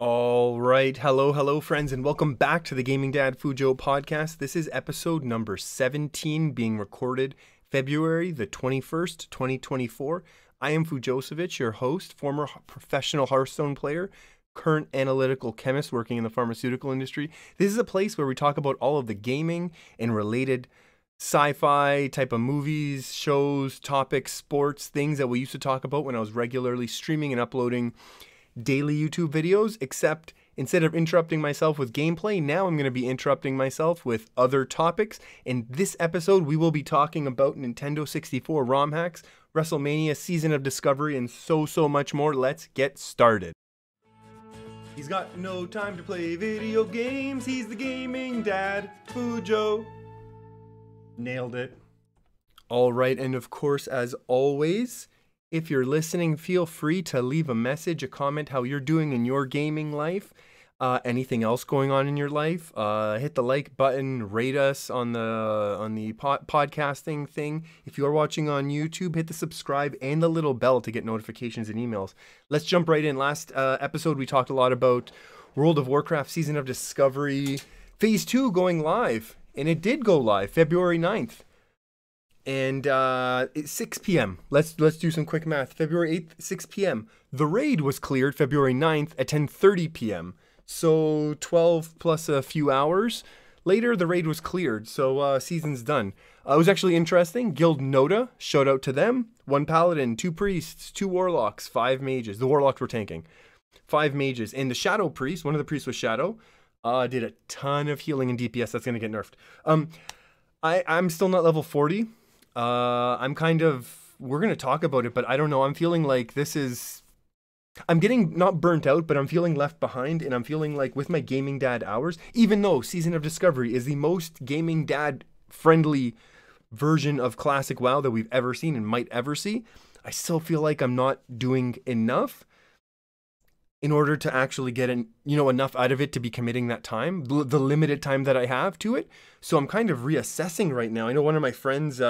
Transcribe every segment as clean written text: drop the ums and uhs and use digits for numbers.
All right. Hello, friends, and welcome back to the Gaming Dad Fujo Podcast. This is episode number 17, being recorded February the 21st, 2024. I am Fujosevich, your host, former professional Hearthstone player, current analytical chemist working in the pharmaceutical industry. This is a place where we talk about all of the gaming and related sci-fi type of movies, shows, topics, sports, things that we used to talk about when I was regularly streaming and uploading daily YouTube videos, except instead of interrupting myself with gameplay, now I'm going to be interrupting myself with other topics. In this episode, we will be talking about Nintendo 64 Rom Hacks, WrestleMania, Season of Discovery, and so much more. Let's get started. He's got no time to play video games. He's the Gaming Dad Fujo. Nailed it. All right, and of course, as always, if you're listening, feel free to leave a message, a comment, how you're doing in your gaming life, anything else going on in your life. Hit the like button, rate us on the podcasting thing. If you are watching on YouTube, hit the subscribe and the little bell to get notifications and emails. Let's jump right in. Last episode, we talked a lot about World of Warcraft Season of Discovery Phase 2 going live, and it did go live February 9th. And it's 6 p.m. Let's do some quick math. February 8th, 6 p.m. The raid was cleared February 9th at 10:30 p.m. So 12 plus a few hours later, the raid was cleared. So season's done. It was actually interesting. Guild Noda, shout out to them. 1 paladin, 2 priests, 2 warlocks, 5 mages. The warlocks were tanking. 5 mages. And the shadow priest, one of the priests was shadow, did a ton of healing and DPS. That's going to get nerfed. I'm still not level 40. We're going to talk about it, but I don't know. I'm feeling like I'm getting not burnt out, but I'm feeling left behind, and I'm feeling like with my Gaming Dad hours, even though Season of Discovery is the most Gaming Dad friendly version of classic WoW that we've ever seen and might ever see, I still feel like I'm not doing enough in order to actually get enough out of it to be committing that time, the limited time that I have to it. So I'm kind of reassessing right now. I know one of my friends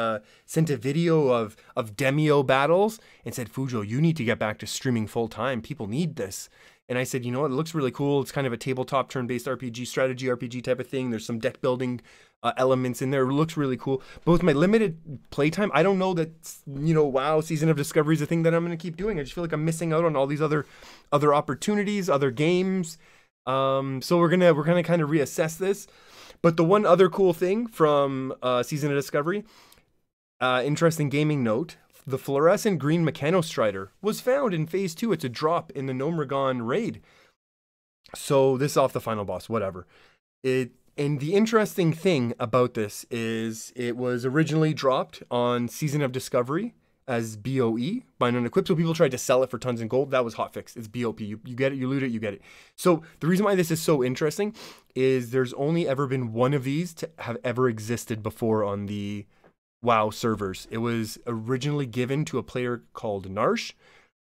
sent a video of Demio battles and said, Fujo, you need to get back to streaming full time. People need this. And I said, you know what, it looks really cool. It's kind of a tabletop turn-based RPG, strategy RPG type of thing. There's some deck building elements in there. It looks really cool. But with my limited playtime, I don't know that, WoW Season of Discovery is a thing that I'm going to keep doing. I just feel like I'm missing out on all these other opportunities, other games. So we're gonna kind of reassess this. But the one other cool thing from Season of Discovery, interesting gaming note, the fluorescent green Mechanostrider was found in Phase 2. It's a drop in the Gnomragon raid. So this is off the final boss, whatever. And the interesting thing about this is it was originally dropped on Season of Discovery as BOE, bind unequipped. So people tried to sell it for tons of gold. That was hotfix. It's BOP. You get it, you loot it, you get it. So the reason why this is so interesting is there's only ever been one of these to have ever existed before on the WoW servers. It was originally given to a player called Narsh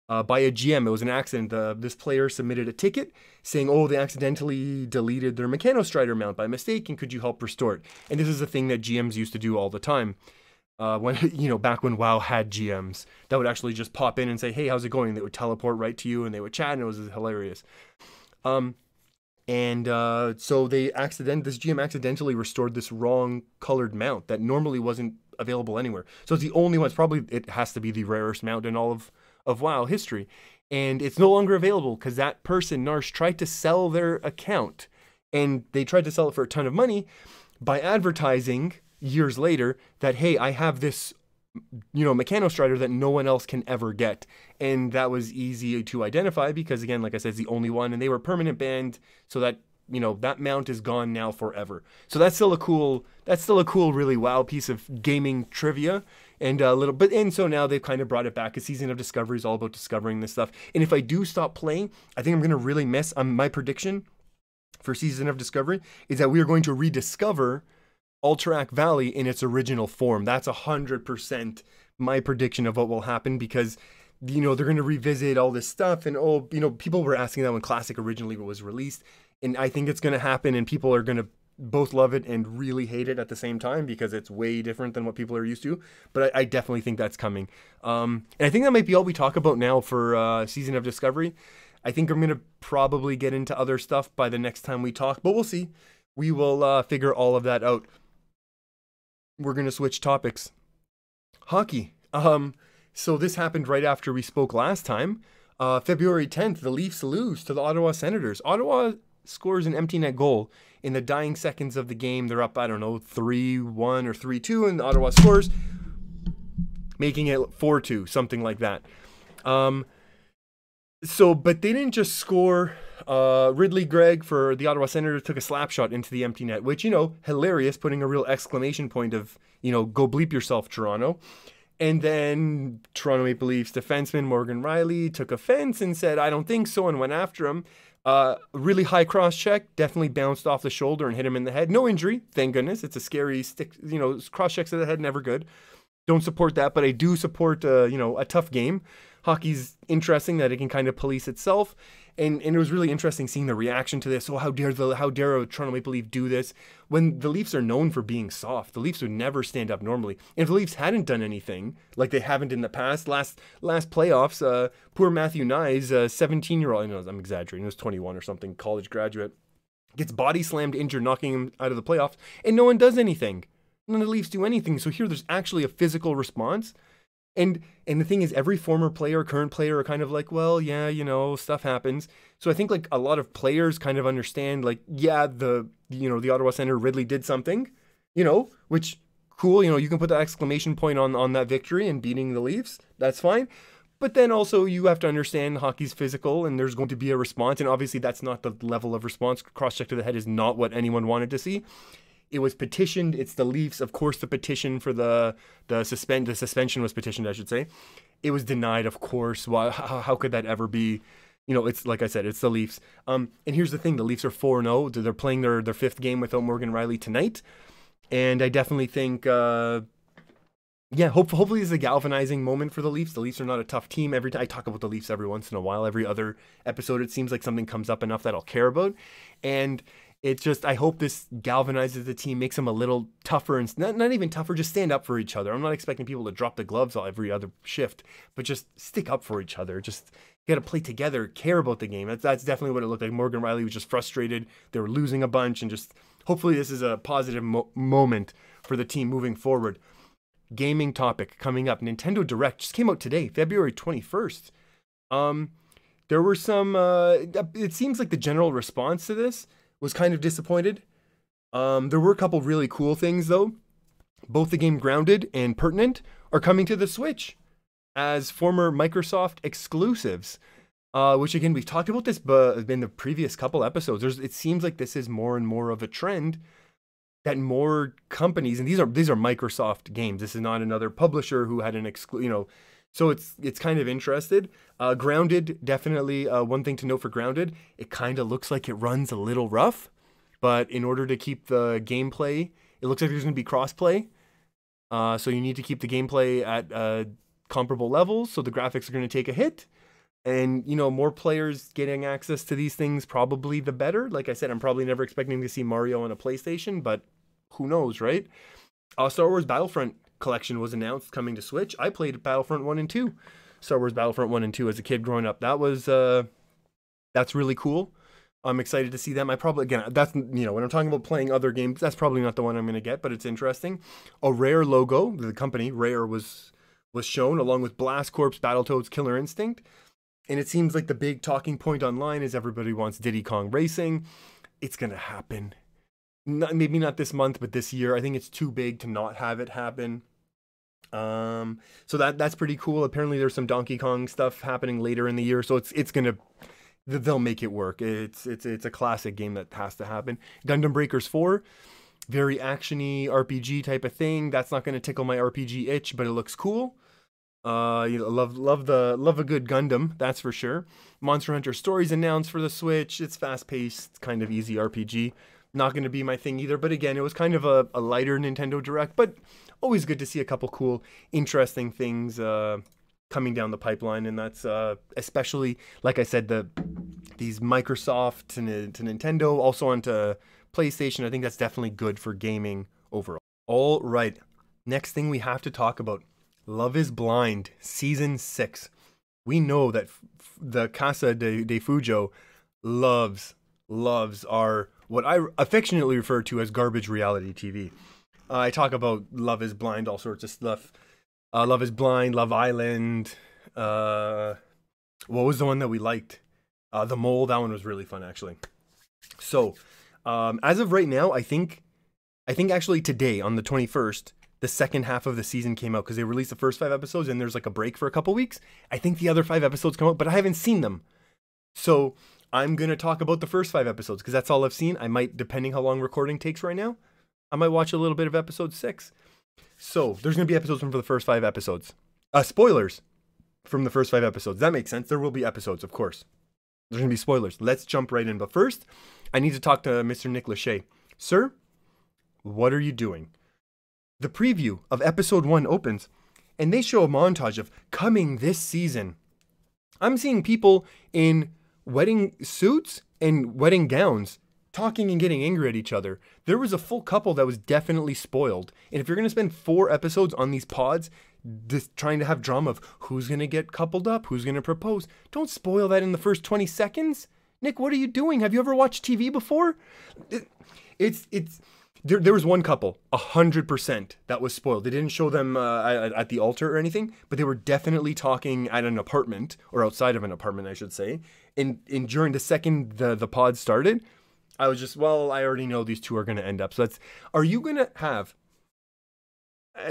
by a GM. It was an accident. This player submitted a ticket saying, oh, they accidentally deleted their Mechanostrider mount by mistake, and could you help restore it? And this is a thing that GMs used to do all the time. Back when WoW had GMs that would actually just pop in and say, hey, how's it going? They would teleport right to you and they would chat, and it was hilarious. So this GM accidentally restored this wrong colored mount that normally wasn't available anywhere. So it's the only one. It has to be the rarest mount in all of WoW history. And it's no longer available because that person, Narsh, tried to sell their account, and they tried to sell it for a ton of money by advertising years later that, hey, I have this, Mechanostrider that no one else can ever get. And that was easy to identify because, again, like I said, it's the only one, and they were permanent banned, so that, that mount is gone now forever. So that's still a cool, really WoW piece of gaming trivia. And so now they've kind of brought it back. A Season of Discovery is all about discovering this stuff. And if I do stop playing, I think I'm going to really miss, my prediction for Season of Discovery is that we are going to rediscover Alterac Valley in its original form. That's 100% my prediction of what will happen, because they're going to revisit all this stuff. And people were asking that when Classic originally was released, and I think it's going to happen, and people are going to both love it and really hate it at the same time because it's way different than what people are used to. But I definitely think that's coming. And I think that might be all we talk about now for Season of Discovery. I think I'm going to probably get into other stuff by the next time we talk, but we'll see. We will figure all of that out. We're going to switch topics. Hockey. So this happened right after we spoke last time. February 10th, the Leafs lose to the Ottawa Senators. Ottawa scores an empty net goal in the dying seconds of the game. They're up, 3-1 or 3-2, and Ottawa scores, making it 4-2, something like that. But they didn't just score. Ridley Gregg for the Ottawa Senators took a slap shot into the empty net, which, hilarious, putting a real exclamation point of, go bleep yourself, Toronto. And then Toronto Maple Leafs defenseman Morgan Reilly took offense and said, I don't think so, and went after him. Really high cross check, definitely bounced off the shoulder and hit him in the head. No injury, thank goodness. It's a scary stick, cross checks to the head, never good. Don't support that, but I do support, a tough game. Hockey's interesting that it can kind of police itself. And it was really interesting seeing the reaction to this. Oh, how dare a Toronto Maple Leaf do this? When the Leafs are known for being soft, the Leafs would never stand up normally. And if the Leafs hadn't done anything, like they haven't in the past, last playoffs, poor Matthew Nyes, 17-year-old, I know I'm exaggerating, he was 21 or something, college graduate, gets body slammed, injured, knocking him out of the playoffs, and no one does anything. None of the Leafs do anything. So here there's actually a physical response. And the thing is, every former player, current player are kind of like, well, yeah, stuff happens. So I think like a lot of players kind of understand, like, yeah, the Ottawa Center, Ridley did something, which cool. You can put the exclamation point on that victory and beating the Leafs. That's fine. But then also you have to understand hockey's physical and there's going to be a response. And obviously that's not the level of response. Cross-check to the head is not what anyone wanted to see. It was petitioned. It's the Leafs. Of course, the petition for the suspension was petitioned, I should say. It was denied, of course. Why? How could that ever be? It's like I said, it's the Leafs. And here's the thing: the Leafs are 4-0. They're playing their fifth game without Morgan Reilly tonight, and I definitely think, hopefully this is a galvanizing moment for the Leafs. The Leafs are not a tough team. Every time I talk about the Leafs every once in a while, every other episode, it seems like something comes up enough that I'll care about, and it's just, I hope this galvanizes the team, makes them a little tougher, and not even tougher, just stand up for each other. I'm not expecting people to drop the gloves every other shift, but just stick up for each other. Just got to play together, care about the game. That's definitely what it looked like. Morgan Reilly was just frustrated. They were losing a bunch, and just hopefully this is a positive moment for the team moving forward. Gaming topic coming up. Nintendo Direct just came out today, February 21st. There were some, it seems like the general response to this was kind of disappointed. There were a couple really cool things, though. Both the game Grounded and Pertinent are coming to the Switch as former Microsoft exclusives, which, again, we've talked about this in the previous couple episodes. It seems like this is more and more of a trend that more companies, and these are Microsoft games. This is not another publisher who had an so it's kind of interested. Grounded, definitely one thing to note for Grounded, it kind of looks like it runs a little rough, but in order to keep the gameplay, it looks like there's going to be crossplay. So you need to keep the gameplay at comparable levels, so the graphics are going to take a hit. And, more players getting access to these things, probably the better. Like I said, I'm probably never expecting to see Mario on a PlayStation, but who knows, right? Star Wars Battlefront collection was announced coming to Switch. I played Battlefront 1 and 2. Star Wars Battlefront 1 and 2 as a kid growing up. That's really cool. I'm excited to see them. I probably, again, that's, when I'm talking about playing other games, that's probably not the one I'm going to get, but it's interesting. A Rare logo, the company, Rare, was shown along with Blast Corps, Battletoads, Killer Instinct. And it seems like the big talking point online is everybody wants Diddy Kong Racing. It's going to happen. Maybe not this month, but this year. I think it's too big to not have it happen. So that's pretty cool. Apparently there's some Donkey Kong stuff happening later in the year, so it's gonna, they'll make it work. It's a classic game that has to happen. Gundam Breakers 4, very actiony RPG type of thing. That's not gonna tickle my RPG itch, but it looks cool. Love a good Gundam, that's for sure. Monster Hunter Stories announced for the Switch. It's fast-paced, kind of easy RPG. Not going to be my thing either, but again, it was kind of a lighter Nintendo Direct, but always good to see a couple cool, interesting things coming down the pipeline, and that's especially, like I said, these Microsoft to Nintendo, also onto PlayStation. I think that's definitely good for gaming overall. All right, next thing we have to talk about, Love is Blind Season 6. we know that the Casa de Fujo loves our, what I affectionately refer to as garbage reality TV. I talk about Love is Blind, all sorts of stuff. Love is Blind, Love Island. What was the one that we liked? The Mole. That one was really fun, actually. So, as of right now, I think actually today on the 21st, the second half of the season came out, because they released the first 5 episodes and there's like a break for a couple weeks. I think the other 5 episodes come out, but I haven't seen them. So I'm going to talk about the first 5 episodes because that's all I've seen. I might, depending how long recording takes right now, I might watch a little bit of episode 6. So there's going to be episodes from the first 5 episodes. Spoilers from the first 5 episodes. That makes sense. There will be episodes, of course. There's going to be spoilers. Let's jump right in. But first, I need to talk to Mr. Nick Lachey. Sir, what are you doing? The preview of episode 1 opens, and they show a montage of coming this season. I'm seeing people in wedding suits and wedding gowns talking and getting angry at each other. There was a full couple that was definitely spoiled. And if you're going to spend 4 episodes on these pods just trying to have drama of who's going to get coupled up, who's going to propose, don't spoil that in the first 20 seconds. Nick, what are you doing? Have you ever watched TV before? There was one couple, 100%, that was spoiled. They didn't show them at the altar or anything, but they were definitely talking at an apartment, or outside of an apartment, I should say. And during the second the pod started, I was just, well, I already know these two are going to end up. So are you going to have,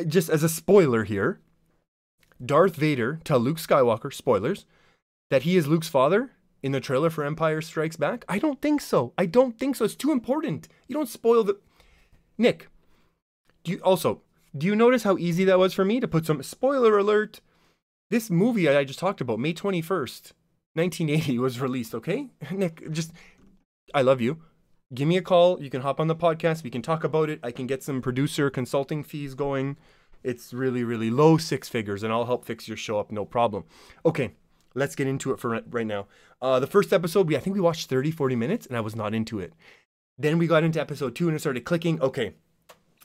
just as a spoiler here, Darth Vader tell Luke Skywalker, spoilers, that he is Luke's father in the trailer for Empire Strikes Back? I don't think so. It's too important. You don't spoil the... Nick, do you notice how easy that was for me to put some spoiler alert? This movie I just talked about, May 21st, 1980 was released, okay? Nick, I love you. Give me a call. You can hop on the podcast. We can talk about it. I can get some producer consulting fees going. It's really, really low 6 figures, and I'll help fix your show up, no problem. Okay, let's get into it for right now. The first episode, I think we watched 30, 40 minutes, and I was not into it. Then we got into episode 2 and it started clicking. Okay,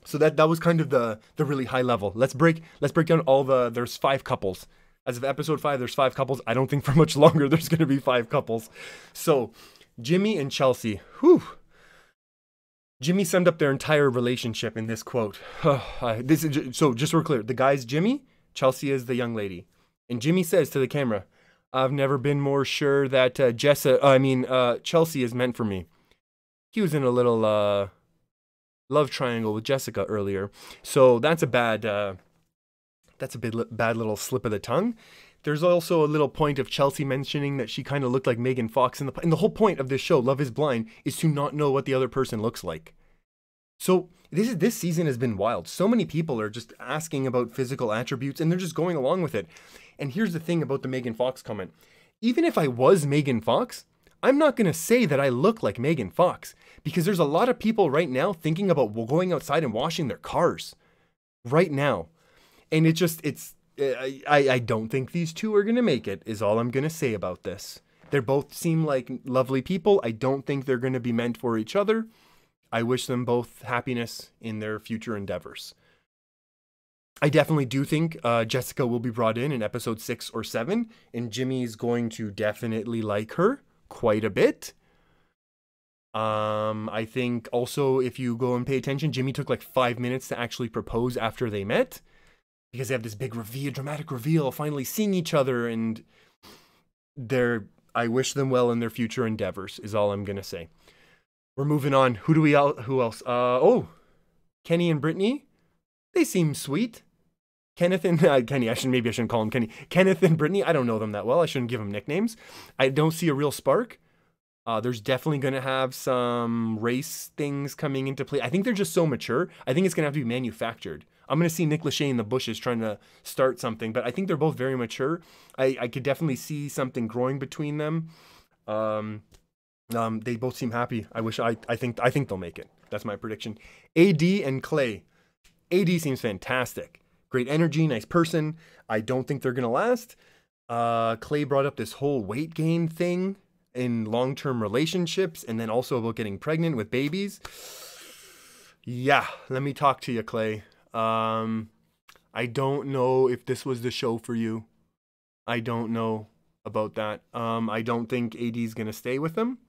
so that was kind of the really high level. Let's break down there's 5 couples. As of episode 5, there's 5 couples. I don't think for much longer there's going to be 5 couples. So Jimmy and Chelsea. Whew. Jimmy summed up their entire relationship in this quote. So just so we're clear, the guy's Jimmy, Chelsea is the young lady. And Jimmy says to the camera, I've never been more sure that Chelsea is meant for me. He was in a little love triangle with Jessica earlier. So that's a bad little slip of the tongue. There's also a little point of Chelsea mentioning that she kind of looked like Megan Fox. And the whole point of this show, Love is Blind, is to not know what the other person looks like. So this season has been wild. So many people are just asking about physical attributes and they're just going along with it. And here's the thing about the Megan Fox comment. Even if I was Megan Fox, I'm not going to say that I look like Megan Fox, because there's a lot of people right now thinking about going outside and washing their cars right now. And I don't think these two are going to make it, is all I'm going to say about this. They both seem like lovely people. I don't think they're going to be meant for each other. I wish them both happiness in their future endeavors. I definitely do think Jessica will be brought in episode 6 or 7, and Jimmy's going to definitely like her quite a bit. I think also, if you go and pay attention, Jimmy took like 5 minutes to actually propose after they met, because they have this big dramatic reveal, finally seeing each other, and I wish them well in their future endeavors, is all I'm gonna say. We're moving on. Who else? Kenny and Brittany. They seem sweet. Kenneth and Kenny, I shouldn't call him Kenny. Kenneth and Brittany, I don't know them that well. I shouldn't give them nicknames. I don't see a real spark. There's definitely going to have some race things coming into play. I think they're just so mature. I think it's going to have to be manufactured. I'm going to see Nick Lachey in the bushes trying to start something, but I think they're both very mature. I could definitely see something growing between them. They both seem happy. I think they'll make it. That's my prediction. AD and Clay. AD seems fantastic. Great energy, nice person. I don't think they're going to last. Clay brought up this whole weight gain thing in long-term relationships, and then also about getting pregnant with babies. Yeah, let me talk to you, Clay. I don't know if this was the show for you. I don't know. about that. I don't think AD's gonna stay with them.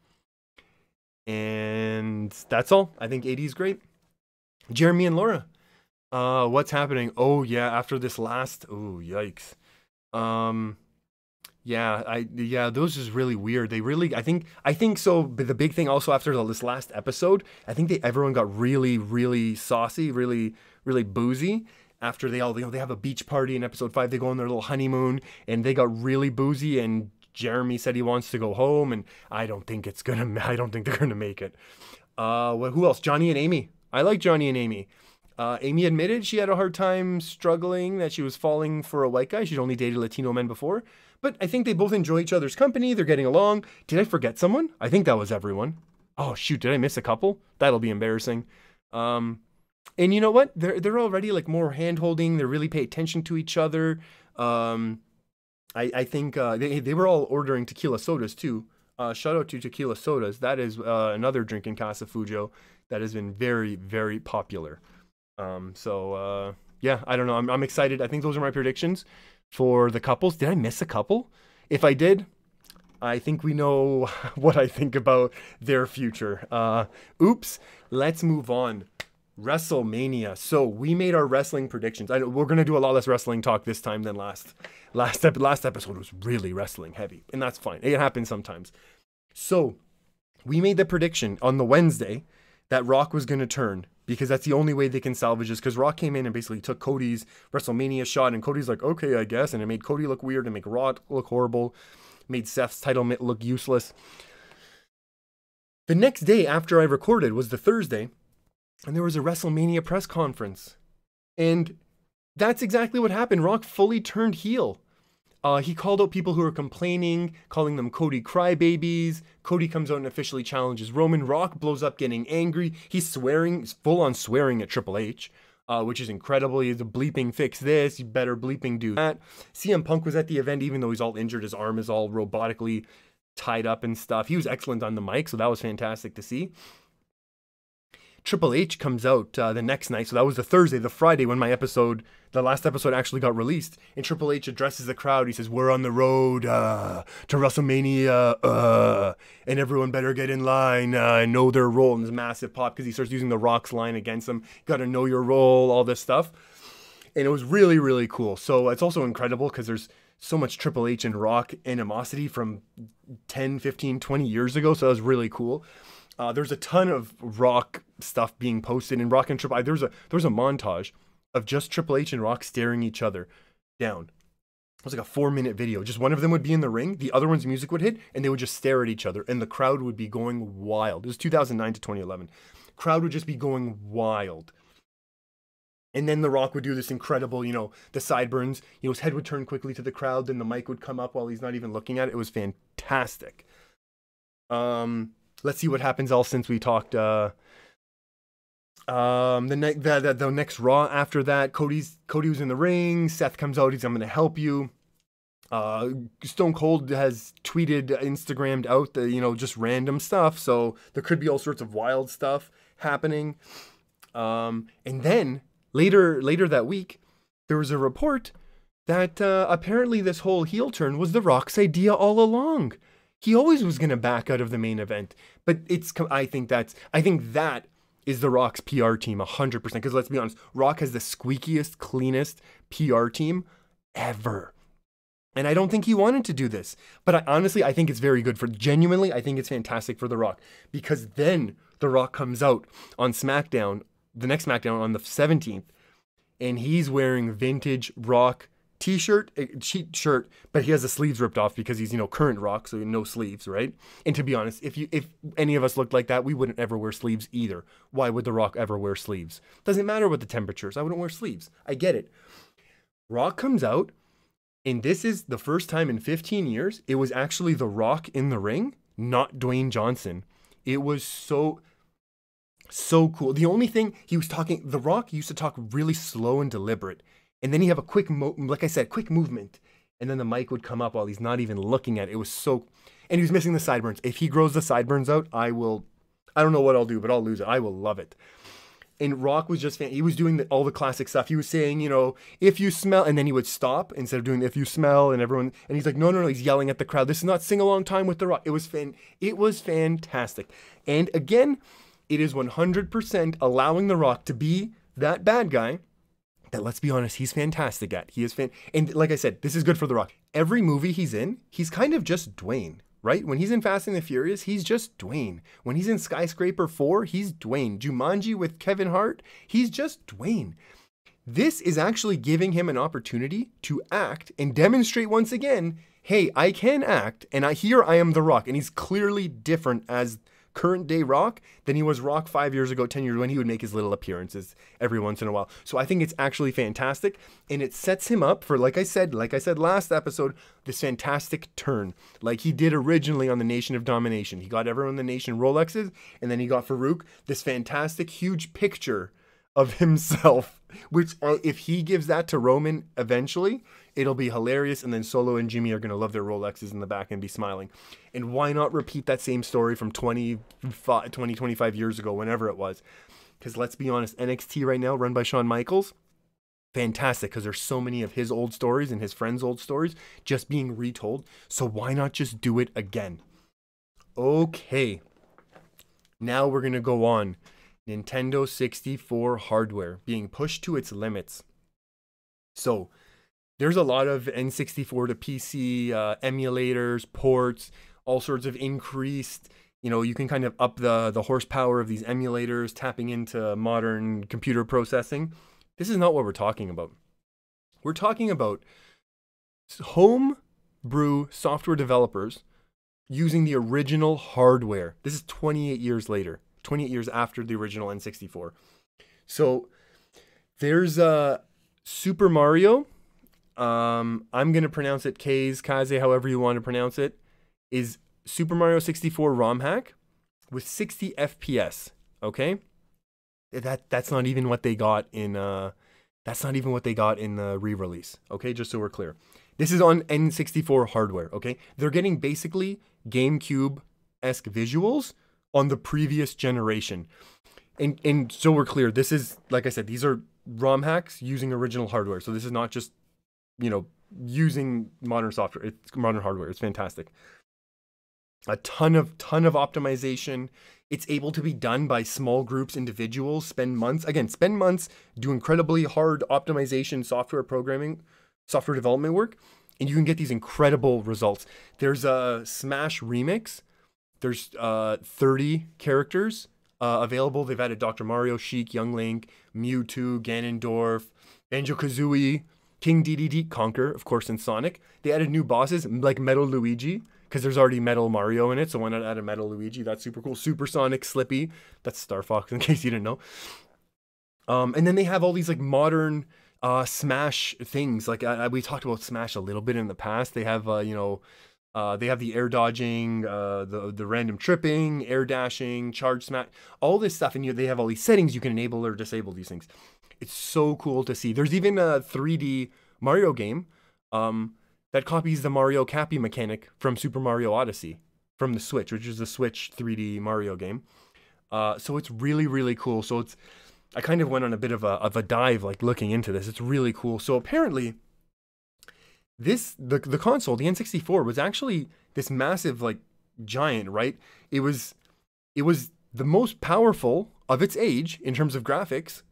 And that's all. I think AD's great. Jeremy and Laura. What's happening? Oh yeah, after this last, oh yikes. Yeah, those is really weird. They really, I think so. But the big thing also after this last episode, I think everyone got really, really saucy, really, really boozy. After they all, they have a beach party in episode 5. They go on their little honeymoon, and they got really boozy. And Jeremy said he wants to go home, and I don't think they're gonna make it. Who else? Johnny and Amy. I like Johnny and Amy. Amy admitted she had a hard time struggling, that she was falling for a white guy. She'd only dated Latino men before. But I think they both enjoy each other's company. They're getting along. Did I forget someone? I think that was everyone. Oh, shoot. Did I miss a couple? That'll be embarrassing. And you know what? They're already like more hand-holding. They really pay attention to each other. I think they were all ordering tequila sodas too. Shout out to Tequila Sodas. That is another drink in Casa Fujo that has been very, very popular. Yeah, I don't know. I'm excited. I think those are my predictions for the couples. Did I miss a couple? If I did, I think we know what I think about their future. Oops. Let's move on. WrestleMania. So we made our wrestling predictions. We're gonna do a lot less wrestling talk this time than last episode was really wrestling heavy, and that's fine. It happens sometimes. So we made the prediction on the Wednesday that Rock was gonna turn, because that's the only way they can salvage this. Because Rock came in and basically took Cody's WrestleMania shot, and Cody's like, okay, I guess, and it made Cody look weird and make Rock look horrible, made Seth's title look useless. The next day after I recorded was the Thursday, and there was a WrestleMania press conference. And that's exactly what happened. Rock fully turned heel. He called out people who were complaining, calling them Cody crybabies. Cody comes out and officially challenges Roman. Rock blows up getting angry. He's swearing, full on swearing at Triple H, which is incredible. He's a bleeping fix this, you better bleeping do that. CM Punk was at the event, even though he's all injured. His arm is all robotically tied up and stuff. He was excellent on the mic, so that was fantastic to see. Triple H comes out the next night, so that was the Thursday. The Friday when the last episode actually got released, and Triple H addresses the crowd. He says, we're on the road to WrestleMania, and everyone better get in line and know their role. And this massive pop, because he starts using the Rock's line against them. Got to know your role, all this stuff. And it was really, really cool. So it's also incredible because there's so much Triple H and Rock animosity from 10, 15, 20 years ago, so that was really cool. There's a ton of Rock stuff being posted, and Rock and Triple H. There was a montage of just Triple H and Rock staring each other down. It was like a 4-minute video. Just one of them would be in the ring, the other one's music would hit, and they would just stare at each other, and the crowd would be going wild. It was 2009 to 2011. Crowd would just be going wild. And then The Rock would do this incredible, the sideburns. His head would turn quickly to the crowd, then the mic would come up while he's not even looking at it. It was fantastic. Let's see what happens all since we talked. The next Raw after that, Cody was in the ring. Seth comes out. He's, I'm going to help you. Stone Cold has tweeted, Instagrammed out the, just random stuff. So there could be all sorts of wild stuff happening. And then later that week, there was a report that apparently this whole heel turn was The Rock's idea all along. He always was going to back out of the main event, but I think that is The Rock's PR team 100%. Because let's be honest, Rock has the squeakiest, cleanest PR team ever. And I don't think he wanted to do this, but honestly, I think it's very good genuinely, I think it's fantastic for The Rock, because then The Rock comes out on SmackDown, the next SmackDown on the 17th, and he's wearing vintage Rock t-shirt, cheap shirt, but he has the sleeves ripped off because he's, current Rock, so no sleeves, right? And to be honest, if any of us looked like that, we wouldn't ever wear sleeves either. Why would The Rock ever wear sleeves? Doesn't matter what the temperatures. I wouldn't wear sleeves. I get it. Rock comes out, and this is the first time in 15 years, it was actually The Rock in the ring, not Dwayne Johnson. It was so cool. The only thing The Rock used to talk really slow and deliberate. And then he'd have a quick movement. And then the mic would come up while he's not even looking at it. It was and he was missing the sideburns. If he grows the sideburns out, I don't know what I'll do, but I'll lose it. I will love it. And Rock was just, he was doing all the classic stuff. He was saying, you know, if you smell, and then he would stop instead of doing the if you smell, and everyone, and he's like, no, he's yelling at the crowd. This is not sing along time with the Rock. It was fantastic. And again, it is 100% allowing the Rock to be that bad guy that, let's be honest, he's fantastic at. He is and like I said, this is good for the Rock. Every movie he's in, he's kind of just Dwayne. Right? When he's in Fast and the Furious, he's just Dwayne. When he's in Skyscraper 4, he's Dwayne. Jumanji with Kevin Hart, he's just Dwayne. This is actually giving him an opportunity to act and demonstrate once again, hey, I can act, and here I am the Rock. And he's clearly different as current day Rock than he was Rock 5 years ago, 10 years when he would make his little appearances every once in a while. So I think it's actually fantastic, and it sets him up for, like I said last episode, this fantastic turn, like he did originally on the Nation of Domination. He got everyone in the Nation Rolexes, and then he got Farouk this fantastic, huge picture of himself, which if he gives that to Roman eventually, it'll be hilarious. And then Solo and Jimmy are going to love their Rolexes in the back and be smiling. And why not repeat that same story from 25 years ago, whenever it was? Because let's be honest, NXT right now, run by Shawn Michaels, fantastic, because there's so many of his old stories and his friends' old stories just being retold. So why not just do it again? Okay. Now we're going to go on. Nintendo 64 hardware being pushed to its limits. So there's a lot of N64 to PC emulators, ports, all sorts of increased, you know, you can kind of up the horsepower of these emulators, tapping into modern computer processing. This is not what we're talking about. We're talking about home brew software developers using the original hardware. This is 28 years later. 28 years after the original N64. So there's Super Mario. I'm going to pronounce it Kaze, however you want to pronounce it, is Super Mario 64 ROM hack with 60 FPS. Okay? That's not even what they got in the re-release. Okay? Just so we're clear. This is on N64 hardware, okay? They're getting basically GameCube-esque visuals on the previous generation. And so we're clear, this is, like I said, these are ROM hacks using original hardware. So this is not just, you know, using modern software. It's modern hardware. It's fantastic. A ton of optimization. It's able to be done by small groups, individuals, spend months do incredibly hard optimization, software programming, software development work, and you can get these incredible results. There's a Smash Remix. There's 30 characters available. They've added Dr. Mario, Sheik, Young Link, Mewtwo, Ganondorf, Banjo-Kazooie, King Dedede, Conker, of course, and Sonic. They added new bosses like Metal Luigi, because there's already Metal Mario in it, so why not add a Metal Luigi? That's super cool. Supersonic, Slippy, that's Star Fox, in case you didn't know. And then they have all these like modern Smash things. Like we talked about Smash a little bit in the past. They have, they have the air dodging, the random tripping, air dashing, charge smash, all this stuff. And they have all these settings you can enable or disable these things. It's so cool to see. There's even a 3D Mario game that copies the Mario Cappy mechanic from Super Mario Odyssey from the Switch, which is the Switch 3D Mario game. So it's really, really cool. So I kind of went on a bit of a dive, like looking into this. It's really cool. So apparently, the console, the N64, was actually this massive, like, giant, right? It was the most powerful of its age in terms of graphics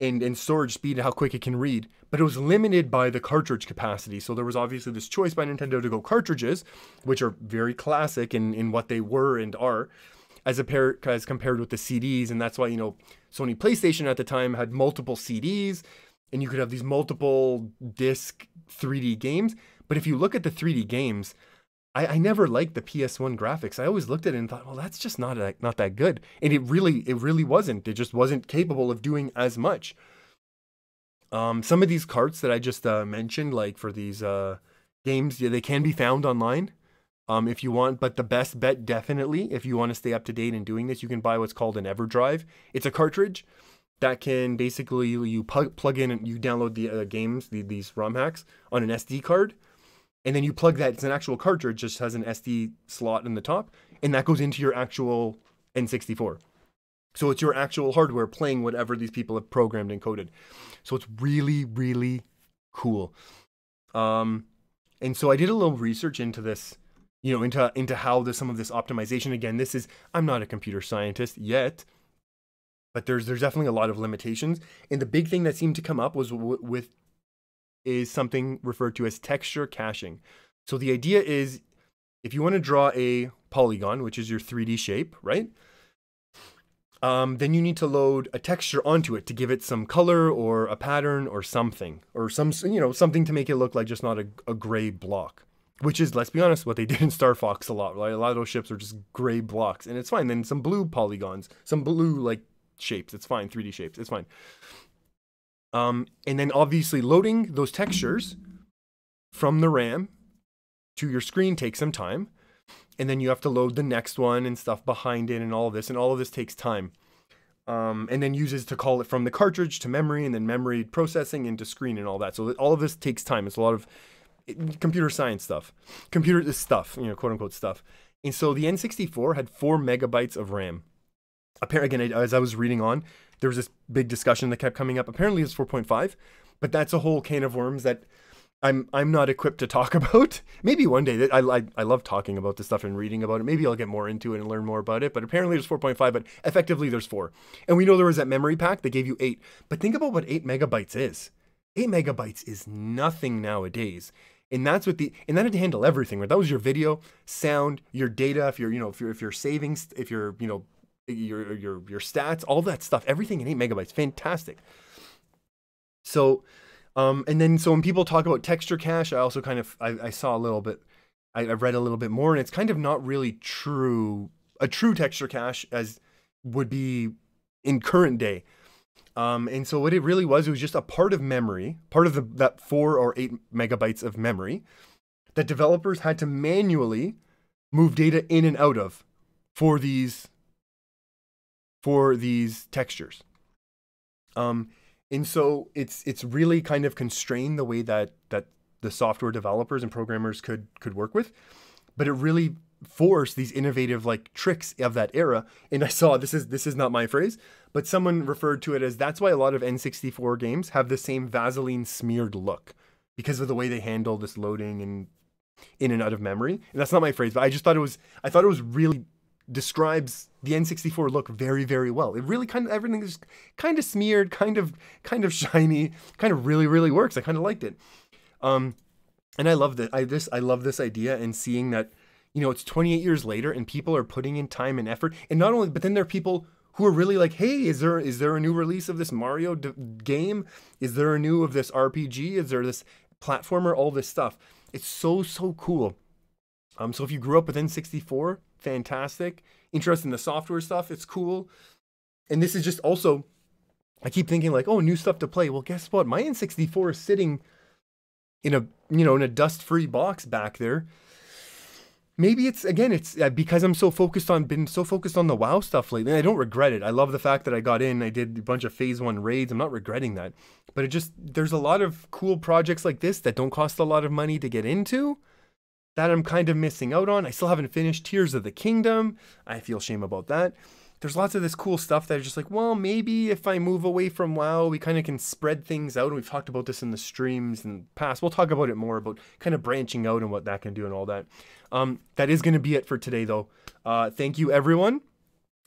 and storage speed and how quick it can read, but it was limited by the cartridge capacity. So there was obviously this choice by Nintendo to go cartridges, which are very classic in what they were and are, as compared with the CDs. And that's why, Sony PlayStation at the time had multiple CDs, and you could have these multiple disc 3D games. But if you look at the 3D games, I never liked the PS1 graphics. I always looked at it and thought, well, that's just not that good. And it really wasn't. It just wasn't capable of doing as much. Some of these carts that I just mentioned, like for these games, they can be found online if you want. But the best bet, definitely, if you want to stay up to date in doing this, you can buy what's called an EverDrive. It's a cartridge that can basically, you plug in and you download the games, these ROM hacks on an SD card. And then you plug that, it's an actual cartridge, just has an SD slot in the top, and that goes into your actual N64. So it's your actual hardware playing whatever these people have programmed and coded. So it's really, really cool. And so I did a little research into this, into how some of this optimization, again, I'm not a computer scientist yet, but there's definitely a lot of limitations. And the big thing that seemed to come up is something referred to as texture caching. So the idea is, if you want to draw a polygon, which is your 3D shape, right? Then you need to load a texture onto it to give it some color or a pattern or something, or something to make it look like just not a gray block, which is, let's be honest, what they did in Star Fox a lot. Right? A lot of those ships are just gray blocks, and it's fine. Then some blue polygons, some blue like shapes. It's fine. 3D shapes. It's fine. And then obviously loading those textures from the RAM to your screen takes some time. And then you have to load the next one and stuff behind it and all of this takes time. And then uses to call it from the cartridge to memory, and then memory processing into screen and all that. So all of this takes time. It's a lot of computer science stuff. Computer stuff, quote unquote stuff. And so the N64 had 4 megabytes of RAM. Apparently, again, as I was reading on, there was this big discussion that kept coming up. Apparently it's 4.5, but that's a whole can of worms that I'm not equipped to talk about. Maybe one day. I love talking about this stuff and reading about it. Maybe I'll get more into it and learn more about it. But apparently there's 4.5, but effectively there's 4. And we know there was that memory pack that gave you 8. But think about what 8 megabytes is. 8 megabytes is nothing nowadays. And that's and that had to handle everything, right? That was your video, sound, your data, if you're saving, if you're, your stats, all that stuff, everything in 8 megabytes. Fantastic. So, and then, so when people talk about texture cache, I also I saw a little bit, I read a little bit more, and it's kind of not really a true texture cache as would be in current day. And so what it really was just a part of memory, part of that 4 or 8 megabytes of memory that developers had to manually move data in and out of for these textures. And so it's really kind of constrained the way that the software developers and programmers could work with, but it really forced these innovative like tricks of that era. And I saw, this is not my phrase, but someone referred to it as, that's why a lot of N64 games have the same Vaseline smeared look, because of the way they handle this loading and in and out of memory. And that's not my phrase, but I thought it was really describes the N64 look very, very well. It really everything is kind of smeared, kind of shiny, kind of really, really works. I kind of liked it. And I love that. I love this idea, and seeing that, it's 28 years later and people are putting in time and effort. And not only, but then there are people who are really like, hey, is there a new release of this Mario game? Is there a new of this RPG? Is there this platformer? All this stuff. It's so cool. So if you grew up with N64, fantastic. Interested in the software stuff, it's cool. And this is just also, I keep thinking like, oh, new stuff to play. Well, guess what? My N64 is sitting in a dust-free box back there. Maybe it's because I'm been so focused on the WoW stuff lately. And I don't regret it. I love the fact that I got in. I did a bunch of Phase 1 raids. I'm not regretting that. But there's a lot of cool projects like this that don't cost a lot of money to get into, that I'm kind of missing out on. I still haven't finished Tears of the Kingdom. I feel shame about that. There's lots of this cool stuff that are just like, well, maybe if I move away from WoW, we kind of can spread things out. And we've talked about this in the streams in the past. We'll talk about it more, about kind of branching out and what that can do and all that. That is going to be it for today, though. Thank you, everyone.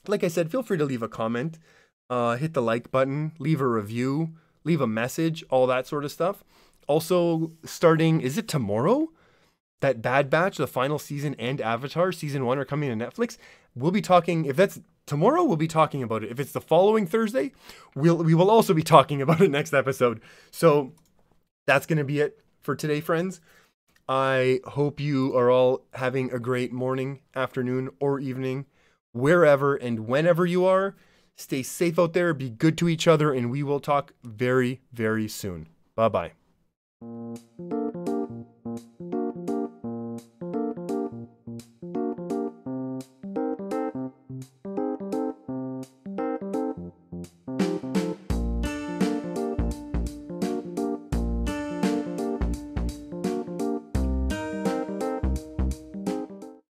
Like I said, feel free to leave a comment, hit the like button, leave a review, leave a message, all that sort of stuff. Also, starting, is it tomorrow? That Bad Batch, the final season, and Avatar season 1 are coming to Netflix. We'll be talking, if that's tomorrow, we'll be talking about it. If it's the following Thursday, we will also be talking about it next episode. So that's going to be it for today, friends. I hope you are all having a great morning, afternoon, or evening, wherever and whenever you are. Stay safe out there, be good to each other, and we will talk very, very soon. Bye-bye.